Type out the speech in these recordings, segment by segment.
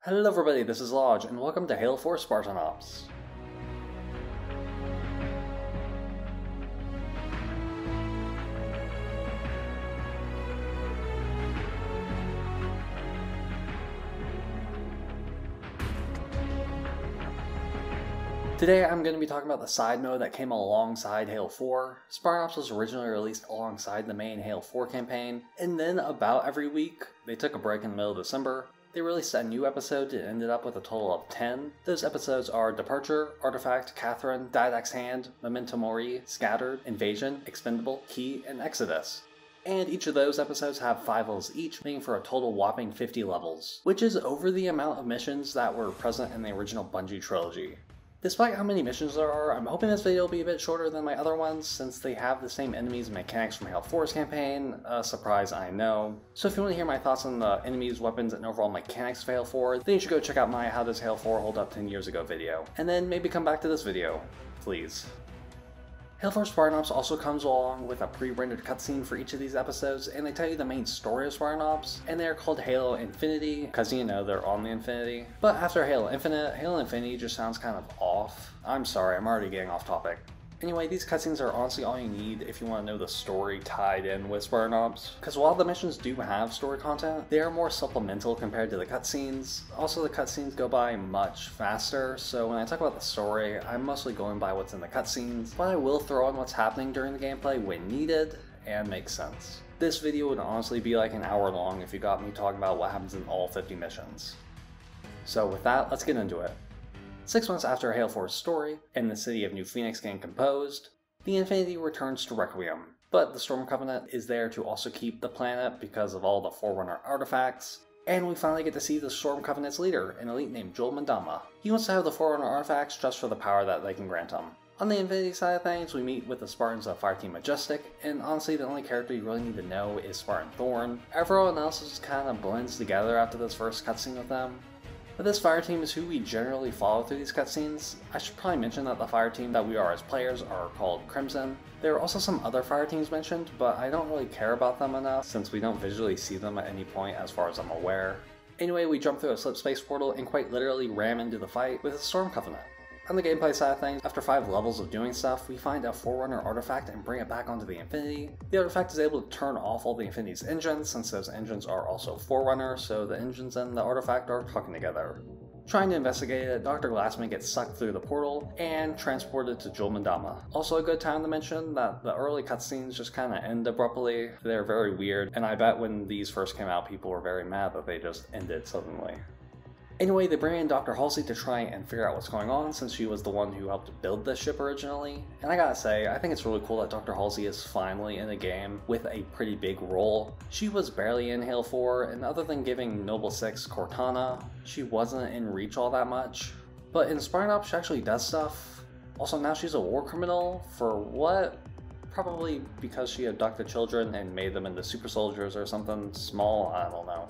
Hello everybody, this is Llodg, and welcome to Halo 4 Spartan Ops. Today I'm going to be talking about the side mode that came alongside Halo 4. Spartan Ops was originally released alongside the main Halo 4 campaign, and then about every week, they took a break in the middle of December. They released a new episode and ended up with a total of 10. Those episodes are Departure, Artifact, Catherine, Didact's Hand, Memento Mori, Scattered, Invasion, Expendable, Key, and Exodus. And each of those episodes have 5 levels each, making for a total whopping 50 levels, which is over the amount of missions that were present in the original Bungie trilogy. Despite how many missions there are, I'm hoping this video will be a bit shorter than my other ones, since they have the same enemies and mechanics from Halo 4's campaign. A surprise, I know. So if you want to hear my thoughts on the enemies, weapons, and overall mechanics of Halo 4, then you should go check out my How Does Halo 4 Hold Up 10 Years Ago video. And then maybe come back to this video, please. Halo 4 Spartan Ops also comes along with a pre-rendered cutscene for each of these episodes, and they tell you the main story of Spartan Ops, and they're called Halo Infinity, because you know they're on the Infinity. But after Halo Infinite, Halo Infinity just sounds kind of off. I'm sorry, I'm already getting off topic. Anyway, these cutscenes are honestly all you need if you want to know the story tied in with Spartan Ops, because while the missions do have story content, they are more supplemental compared to the cutscenes. Also, the cutscenes go by much faster, so when I talk about the story, I'm mostly going by what's in the cutscenes, but I will throw in what's happening during the gameplay when needed and makes sense. This video would honestly be like an hour long if you got me talking about what happens in all 50 missions. So with that, let's get into it. 6 months after Halo 4's story, and the city of New Phoenix getting composed, the Infinity returns to Requiem, but the Storm Covenant is there to also keep the planet because of all the Forerunner artifacts, and we finally get to see the Storm Covenant's leader, an elite named Joel Mandama. He wants to have the Forerunner artifacts just for the power that they can grant him. On the Infinity side of things, we meet with the Spartans of Fireteam Majestic, and honestly the only character you really need to know is Spartan Thorn. Everyone else just kind of blends together after this first cutscene with them. But this fireteam is who we generally follow through these cutscenes. I should probably mention that the fireteam that we are as players are called Crimson. There are also some other fireteams mentioned, but I don't really care about them enough since we don't visually see them at any point as far as I'm aware. Anyway, we jump through a slip space portal and quite literally ram into the fight with the Storm Covenant. On the gameplay side of things, after 5 levels of doing stuff, we find a Forerunner artifact and bring it back onto the Infinity. The artifact is able to turn off all the Infinity's engines, since those engines are also Forerunner, so the engines and the artifact are talking together. Trying to investigate it, Dr. Glassman gets sucked through the portal and transported to Joel Mandama. Also a good time to mention that the early cutscenes just kind of end abruptly. They're very weird, and I bet when these first came out, people were very mad that they just ended suddenly. Anyway, they bring in Dr. Halsey to try and figure out what's going on, since she was the one who helped build this ship originally. And I gotta say, I think it's really cool that Dr. Halsey is finally in the game with a pretty big role. She was barely in Halo 4, and other than giving Noble 6 Cortana, she wasn't in Reach all that much. But in Spartan Ops, she actually does stuff. Also, now she's a war criminal, for what? Probably because she abducted children and made them into super soldiers or something small, I don't know.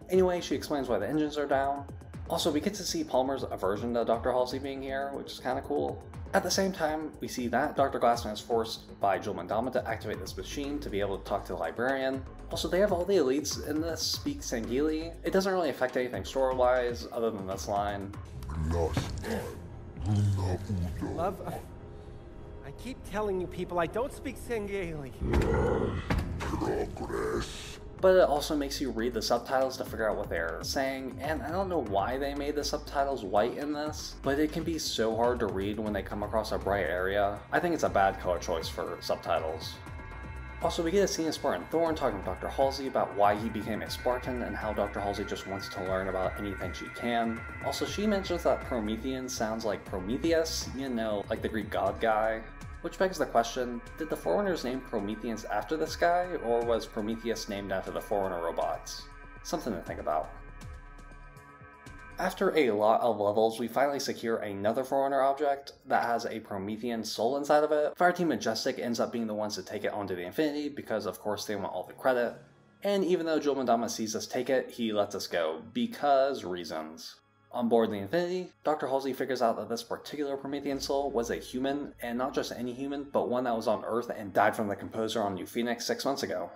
Anyway, she explains why the engines are down. Also, we get to see Palmer's aversion to Dr. Halsey being here, which is kind of cool. At the same time, we see that Dr. Glassman is forced by Joel Mandama to activate this machine to be able to talk to the librarian. Also, they have all the elites in this speak Sangheili. It doesn't really affect anything story-wise, other than this line. Love, I keep telling you people I don't speak Sangheili. But it also makes you read the subtitles to figure out what they're saying, and I don't know why they made the subtitles white in this, but it can be so hard to read when they come across a bright area. I think it's a bad color choice for subtitles. Also, we get a scene of Spartan Thorn talking to Dr. Halsey about why he became a Spartan and how Dr. Halsey just wants to learn about anything she can. Also, she mentions that Promethean sounds like Prometheus, you know, like the Greek god guy. Which begs the question, did the Forerunners name Prometheans after this guy, or was Prometheus named after the Forerunner robots? Something to think about. After a lot of levels, we finally secure another Forerunner object that has a Promethean soul inside of it. Fireteam Majestic ends up being the ones to take it onto the Infinity, because of course they want all the credit. And even though Joel Mandama sees us take it, he lets us go, because reasons. On board the Infinity, Dr. Halsey figures out that this particular Promethean soul was a human, and not just any human, but one that was on Earth and died from the composer on New Phoenix 6 months ago.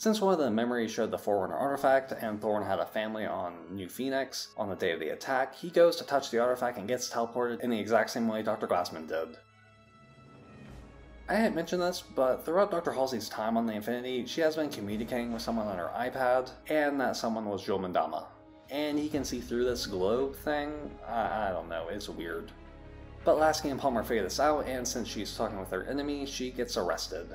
Since one of the memories showed the Forerunner artifact, and Thorn had a family on New Phoenix on the day of the attack, he goes to touch the artifact and gets teleported in the exact same way Dr. Glassman did. I didn't mention this, but throughout Dr. Halsey's time on the Infinity, she has been communicating with someone on her iPad, and that someone was Jomandama. And he can see through this globe thing. I don't know, it's weird. But Lasky and Palmer figure this out, and since she's talking with her enemy, she gets arrested.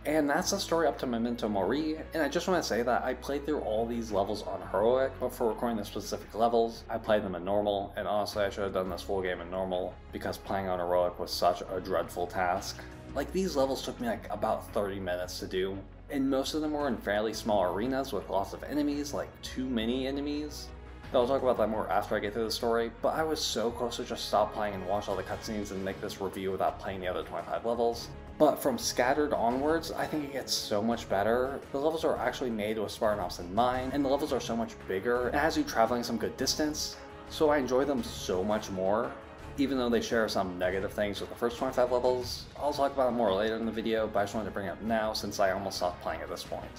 And that's the story up to Memento Mori, and I just want to say that I played through all these levels on Heroic before recording the specific levels. I played them in Normal, and honestly I should have done this full game in Normal, because playing on Heroic was such a dreadful task. Like, these levels took me like about 30 minutes to do, and most of them were in fairly small arenas with lots of enemies, like too many enemies. I'll talk about that more after I get through the story, but I was so close to just stop playing and watch all the cutscenes and make this review without playing the other 25 levels. But from Scattered onwards, I think it gets so much better. The levels are actually made with Spartan Ops in mind, and the levels are so much bigger, and it has you traveling some good distance, so I enjoy them so much more. Even though they share some negative things with the first 25 levels. I'll talk about it more later in the video, but I just wanted to bring it up now since I almost stopped playing at this point.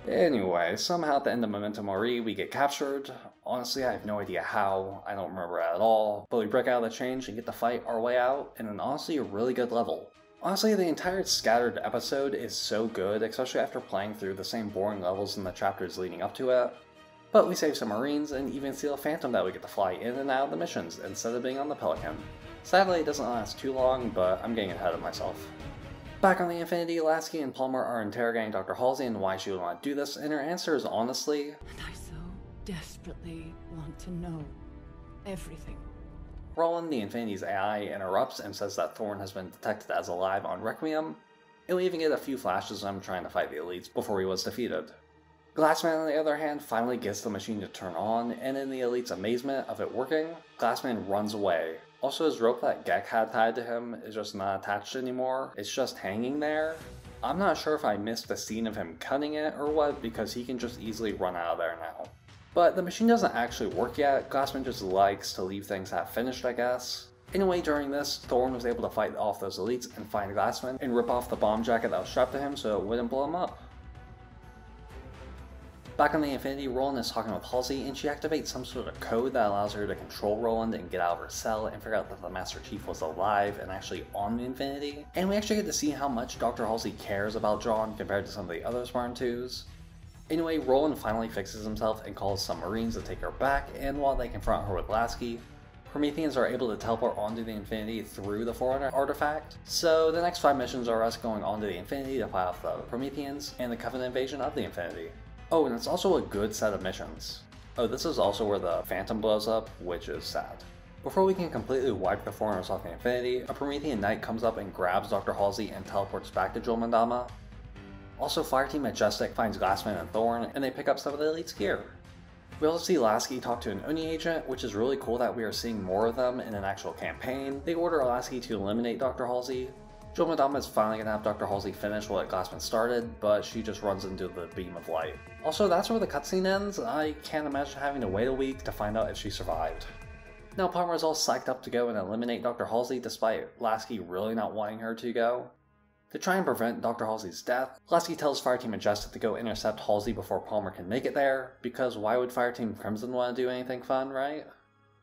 Anyway, somehow at the end of Memento Mori, we get captured. Honestly, I have no idea how, I don't remember at all, but we break out of the change and get to fight our way out in an honestly a really good level. Honestly, the entire Scattered episode is so good, especially after playing through the same boring levels in the chapters leading up to it. But we save some Marines and even steal a Phantom that we get to fly in and out of the missions instead of being on the Pelican. Sadly, it doesn't last too long, but I'm getting ahead of myself. Back on the Infinity, Lasky and Palmer are interrogating Dr. Halsey and why she would want to do this, and her answer is honestly, and I so desperately want to know everything. Roland, the Infinity's AI, interrupts and says that Thorn has been detected as alive on Requiem, and we even get a few flashes of him trying to fight the elites before he was defeated. Glassman, on the other hand, finally gets the machine to turn on, and in the elite's amazement of it working, Glassman runs away. Also, his rope that Gek had tied to him is just not attached anymore, it's just hanging there. I'm not sure if I missed the scene of him cutting it or what, because he can just easily run out of there now. But the machine doesn't actually work yet, Glassman just likes to leave things half finished, I guess. Anyway, during this, Thorn was able to fight off those elites and find Glassman and rip off the bomb jacket that was strapped to him so it wouldn't blow him up. Back on the Infinity, Roland is talking with Halsey, and she activates some sort of code that allows her to control Roland and get out of her cell and figure out that the Master Chief was alive and actually on the Infinity. And we actually get to see how much Dr. Halsey cares about John compared to some of the other Spartan 2s. Anyway, Roland finally fixes himself and calls some Marines to take her back, and while they confront her with Lasky, Prometheans are able to teleport onto the Infinity through the Forerunner artifact. So the next 5 missions are us going onto the Infinity to fight off the Prometheans and the Covenant invasion of the Infinity. Oh, and it's also a good set of missions. Oh, this is also where the Phantom blows up, which is sad. Before we can completely wipe the Foreigners off the Infinity, a Promethean Knight comes up and grabs Dr. Halsey and teleports back to Jomandama. Also, Fireteam Majestic finds Glassman and Thorn, and they pick up some of the Elite's gear. We also see Lasky talk to an Oni agent, which is really cool that we are seeing more of them in an actual campaign. They order Lasky to eliminate Dr. Halsey. Jomandama is finally gonna have Dr. Halsey finish what Glassman started, but she just runs into the beam of light. Also, that's where the cutscene ends. I can't imagine having to wait a week to find out if she survived. Now Palmer is all psyched up to go and eliminate Dr. Halsey despite Lasky really not wanting her to go. To try and prevent Dr. Halsey's death, Lasky tells Fireteam Majestic to go intercept Halsey before Palmer can make it there, because why would Fireteam Crimson want to do anything fun, right?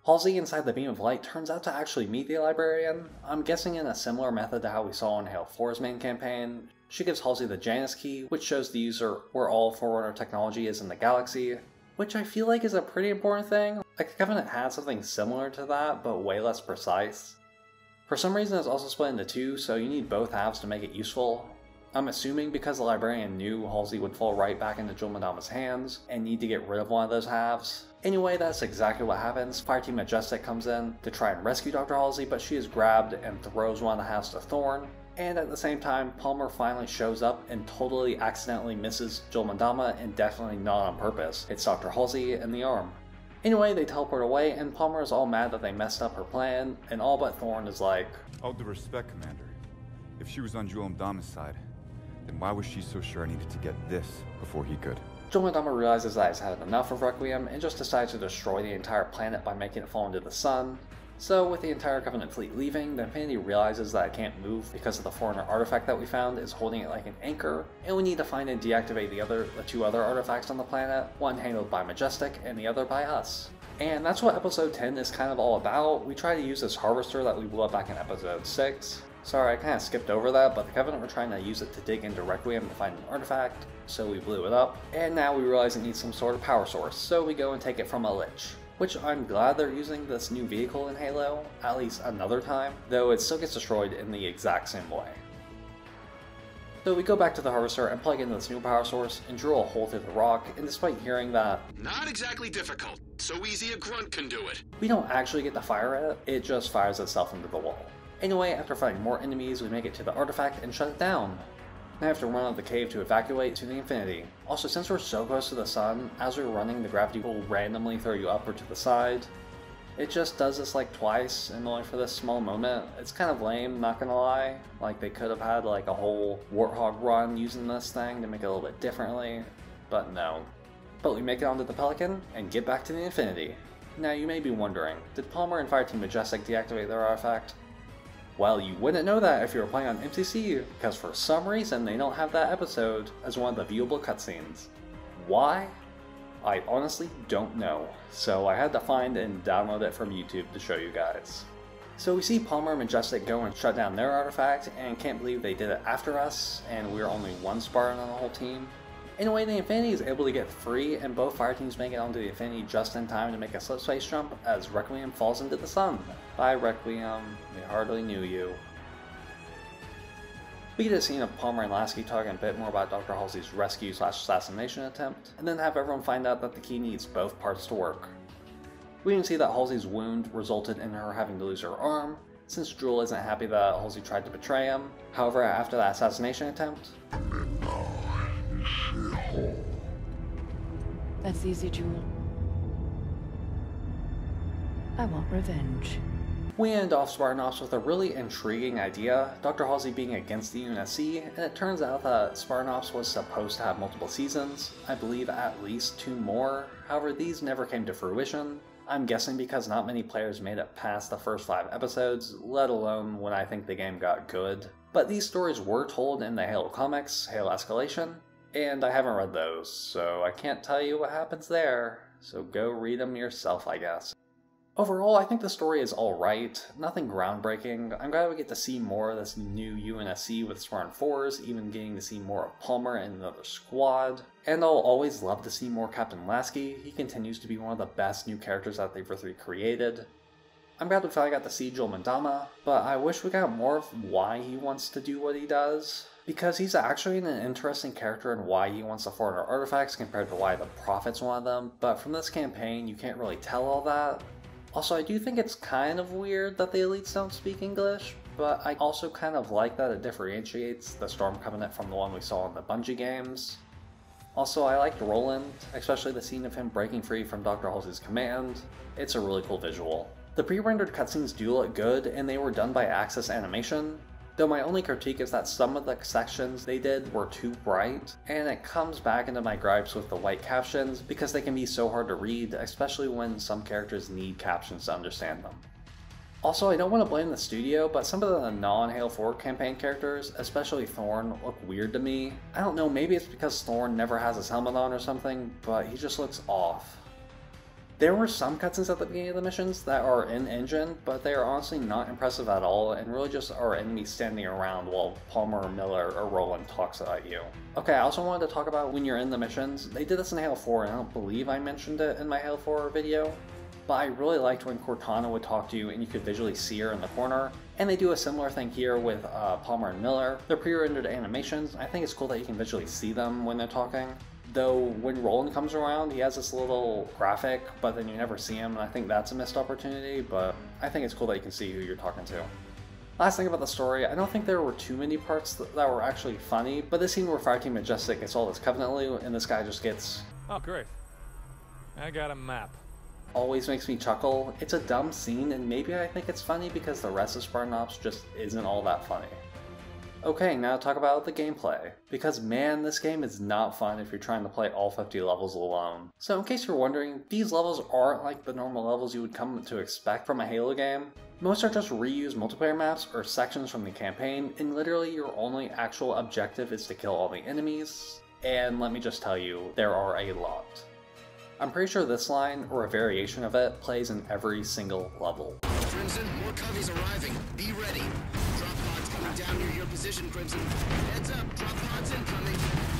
Halsey inside the beam of light turns out to actually meet the Librarian. I'm guessing in a similar method to how we saw in Halo 4's main campaign. She gives Halsey the Janus key, which shows the user where all Forerunner technology is in the galaxy, which I feel like is a pretty important thing. Like, the Covenant had something similar to that, but way less precise. For some reason it's also split into 2, so you need both halves to make it useful. I'm assuming because the Librarian knew Halsey would fall right back into Jomandama's hands, and need to get rid of one of those halves. Anyway, that's exactly what happens. Fireteam Majestic comes in to try and rescue Dr. Halsey, but she is grabbed and throws one of the halves to Thorn. And at the same time, Palmer finally shows up and totally accidentally misses Jomandama, and definitely not on purpose. It's Dr. Halsey in the arm. Anyway, they teleport away, and Palmer is all mad that they messed up her plan, and all but Thorn is like, All due respect, Commander. If she was on Jomandama's side, then why was she so sure I needed to get this before he could? Jomandama realizes that he's had enough of Requiem and just decides to destroy the entire planet by making it fall into the sun. So with the entire Covenant fleet leaving, the Infinity realizes that it can't move because of the foreigner artifact that we found is holding it like an anchor, and we need to find and deactivate the two other artifacts on the planet, one handled by Majestic and the other by us. And that's what episode 10 is kind of all about. We try to use this harvester that we blew up back in episode 6. Sorry, I kind of skipped over that, but the Covenant were trying to use it to dig into Requiem to find an artifact, so we blew it up. And now we realize it needs some sort of power source, so we go and take it from a Lich. Which I'm glad they're using this new vehicle in Halo, at least another time, though it still gets destroyed in the exact same way. So we go back to the harvester and plug into this new power source and drill a hole through the rock, and despite hearing that not exactly difficult, so easy a grunt can do it, we don't actually get to fire it, it just fires itself into the wall. Anyway, after fighting more enemies, we make it to the artifact and shut it down. Now I have to run out of the cave to evacuate to the Infinity. Also, since we're so close to the sun, as we're running, the gravity will randomly throw you up or to the side. It just does this like twice, and only for this small moment. It's kind of lame, not gonna lie. Like, they could have had like a whole Warthog run using this thing to make it a little bit differently, but no. But we make it onto the Pelican and get back to the Infinity. Now you may be wondering, did Palmer and Fireteam Majestic deactivate their artifact? Well, you wouldn't know that if you were playing on MCC, because for some reason they don't have that episode as one of the viewable cutscenes. Why? I honestly don't know, so I had to find and download it from YouTube to show you guys. So we see Palmer and Majestic go and shut down their artifact, and can't believe they did it after us, and we're only one Spartan on the whole team. Anyway, the Infinity is able to get free, and both fire teams make it onto the Infinity just in time to make a slip space jump as Requiem falls into the sun. Bye Requiem, we hardly knew you. We get a scene of Palmer and Lasky talking a bit more about Dr. Halsey's rescue/assassination attempt, and then have everyone find out that the key needs both parts to work. We even see that Halsey's wound resulted in her having to lose her arm, since Jewel isn't happy that Halsey tried to betray him. However, after that assassination attempt, That's easy, Jewel. I want revenge. we end off Spartan Ops with a really intriguing idea, Dr. Halsey being against the UNSC, and it turns out that Spartan Ops was supposed to have multiple seasons, I believe at least 2 more, however these never came to fruition. I'm guessing because not many players made it past the first 5 episodes, let alone when I think the game got good. But these stories were told in the Halo comics, Halo Escalation, and I haven't read those, so I can't tell you what happens there, so go read them yourself, I guess. Overall, I think the story is alright, nothing groundbreaking. I'm glad we get to see more of this new UNSC with Spartan 4s, even getting to see more of Palmer and another squad. And I'll always love to see more Captain Lasky. He continues to be one of the best new characters that they've recreated. I'm glad we finally got to see Joel Mandama, but I wish we got more of why he wants to do what he does. Because he's actually an interesting character and why he wants the foreigner artifacts compared to why the Prophet's one of them, but from this campaign you can't really tell all that. Also, I do think it's kind of weird that the elites don't speak English, but I also kind of like that it differentiates the Storm Covenant from the one we saw in the Bungie games. Also, I liked Roland, especially the scene of him breaking free from Dr. Halsey's command. It's a really cool visual. The pre-rendered cutscenes do look good, and they were done by Axis Animation, though my only critique is that some of the sections they did were too bright, and it comes back into my gripes with the white captions because they can be so hard to read, especially when some characters need captions to understand them. Also, I don't want to blame the studio, but some of the non-Halo 4 campaign characters, especially Thorn, look weird to me. I don't know, maybe it's because Thorn never has his helmet on or something, but he just looks off. There were some cutscenes at the beginning of the missions that are in-engine, but they are honestly not impressive at all, and really just are enemies standing around while Palmer, Miller, or Roland talks at you. Okay, I also wanted to talk about when you're in the missions. They did this in Halo 4, and I don't believe I mentioned it in my Halo 4 video, but I really liked when Cortana would talk to you and you could visually see her in the corner, and they do a similar thing here with Palmer and Miller. They're pre-rendered animations. I think it's cool that you can visually see them when they're talking. Though when Roland comes around, he has this little graphic, but then you never see him, and I think that's a missed opportunity, but I think it's cool that you can see who you're talking to. Last thing about the story, I don't think there were too many parts that were actually funny, but this scene where Fireteam Majestic gets all this Covenant loot, and this guy just gets... Oh, great. I got a map. Always makes me chuckle. It's a dumb scene, and maybe I think it's funny because the rest of Spartan Ops just isn't all that funny. Okay, now talk about the gameplay. Because man, this game is not fun if you're trying to play all 50 levels alone. So in case you're wondering, these levels aren't like the normal levels you would come to expect from a Halo game. Most are just reused multiplayer maps or sections from the campaign, and literally your only actual objective is to kill all the enemies. And let me just tell you, there are a lot. I'm pretty sure this line, or a variation of it, plays in every single level. Crimson, more coveys arriving. Be ready. Drop pods coming down near your position, Crimson. Heads up, drop pods incoming.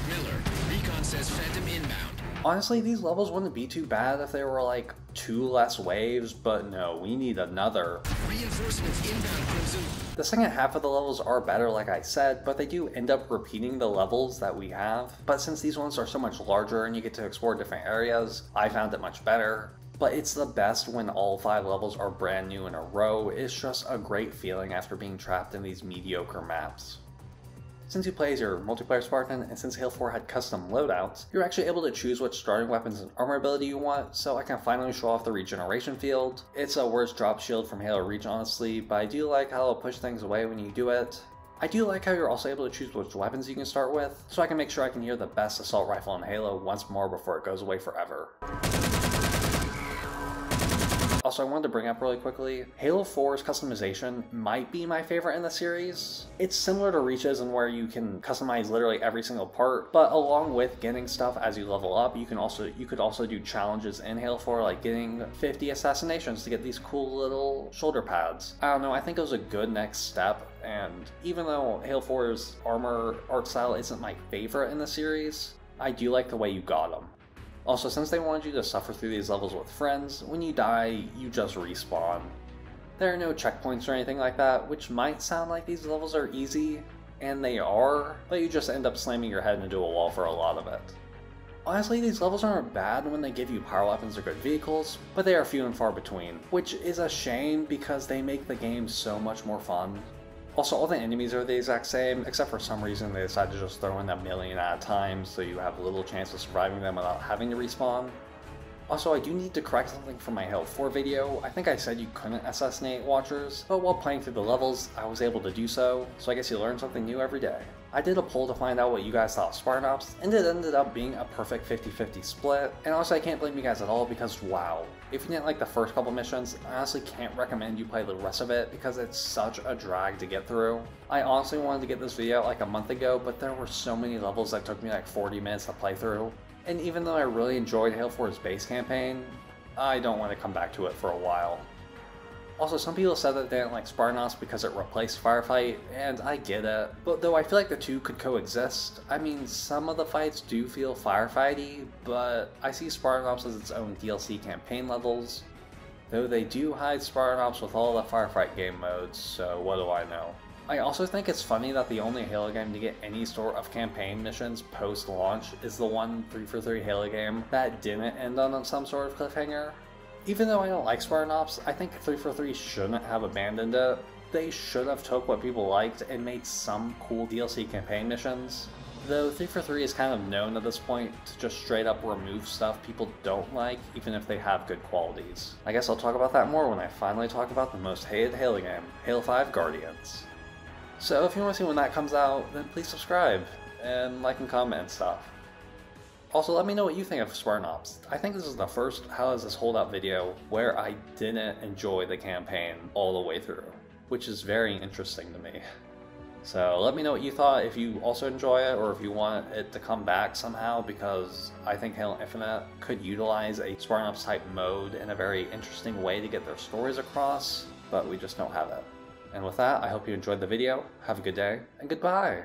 Miller, recon says Phantom inbound. Honestly, these levels wouldn't be too bad if they were like 2 less waves, but no, we need another. Reinforcements inbound, Crimson. The second half of the levels are better, like I said, but they do end up repeating the levels that we have. But since these ones are so much larger and you get to explore different areas, I found it much better. But it's the best when all 5 levels are brand new in a row. It's just a great feeling after being trapped in these mediocre maps. Since you play as your multiplayer Spartan, and since Halo 4 had custom loadouts, you're actually able to choose which starting weapons and armor ability you want, so I can finally show off the regeneration field. It's a worse drop shield from Halo Reach honestly, but I do like how it'll push things away when you do it. I do like how you're also able to choose which weapons you can start with, so I can make sure I can hear the best assault rifle in Halo once more before it goes away forever. Also, I wanted to bring up really quickly, Halo 4's customization might be my favorite in the series. It's similar to Reach's in where you can customize literally every single part, but along with getting stuff as you level up, you could also do challenges in Halo 4, like getting 50 assassinations to get these cool little shoulder pads. I don't know, I think it was a good next step, and even though Halo 4's armor art style isn't my favorite in the series, I do like the way you got them. Also, since they wanted you to suffer through these levels with friends, when you die, you just respawn. There are no checkpoints or anything like that, which might sound like these levels are easy, and they are, but you just end up slamming your head into a wall for a lot of it. Honestly, these levels aren't bad when they give you power weapons or good vehicles, but they are few and far between, which is a shame because they make the game so much more fun. Also, all the enemies are the exact same, except for some reason they decided to just throw in a million at a time, so you have little chance of surviving them without having to respawn. Also, I do need to correct something from my Halo 4 video. I think I said you couldn't assassinate watchers, but while playing through the levels, I was able to do so I guess you learn something new every day. I did a poll to find out what you guys thought of Spartan Ops, and it ended up being a perfect 50-50 split, and honestly I can't blame you guys at all because wow. If you didn't like the first couple missions, I honestly can't recommend you play the rest of it because it's such a drag to get through. I honestly wanted to get this video out like a month ago, but there were so many levels that took me like 40 minutes to play through. And even though I really enjoyed Halo 4's base campaign, I don't want to come back to it for a while. Also, some people said that they didn't like Spartan Ops because it replaced Firefight, and I get it, but though I feel like the two could coexist. I mean, some of the fights do feel firefighty, but I see Spartan Ops as its own DLC campaign levels, though they do hide Spartan Ops with all the Firefight game modes, so what do I know. I also think it's funny that the only Halo game to get any sort of campaign missions post-launch is the one 343 Halo game that didn't end on some sort of cliffhanger. Even though I don't like Spartan Ops, I think 343 shouldn't have abandoned it. They should have took what people liked and made some cool DLC campaign missions. Though 343 is kind of known at this point to just straight up remove stuff people don't like, even if they have good qualities. I guess I'll talk about that more when I finally talk about the most hated Halo game, Halo 5 Guardians. So if you want to see when that comes out, then please subscribe, and like and comment and stuff. Also, let me know what you think of Spartan Ops. I think this is the first How Does This Hold Up video where I didn't enjoy the campaign all the way through, which is very interesting to me. So let me know what you thought, if you also enjoy it, or if you want it to come back somehow, because I think Halo Infinite could utilize a Spartan Ops type mode in a very interesting way to get their stories across, but we just don't have it. And with that, I hope you enjoyed the video, have a good day, and goodbye!